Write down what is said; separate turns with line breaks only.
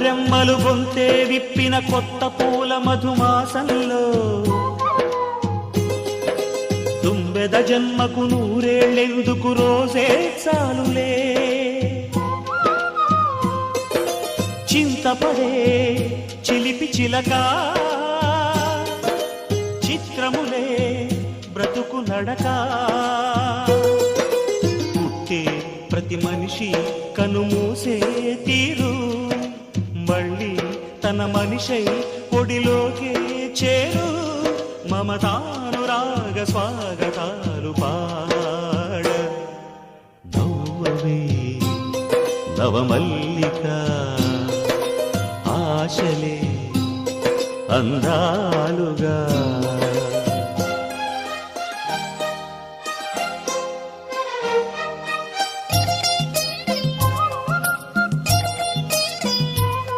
రెమ్మలు గొంతే విప్పిన కొత్త పూల మధుమాసంలో తుంబెద జన్మకు నూరేళ్ళెందుకు రోజే చాలులే చింతపడే చిలిపి చిలక చిత్రములే బ్రతుకు నడక పుట్టే ప్రతి మనిషి కనుమూసే తీరు మళ్ళీ తన మనిషై ఒడిలోకే చేరు మమతానురాగ స్వాగతాలు పాడ నవ్వవే నవమల్లిక ఆశలే అందాలుగా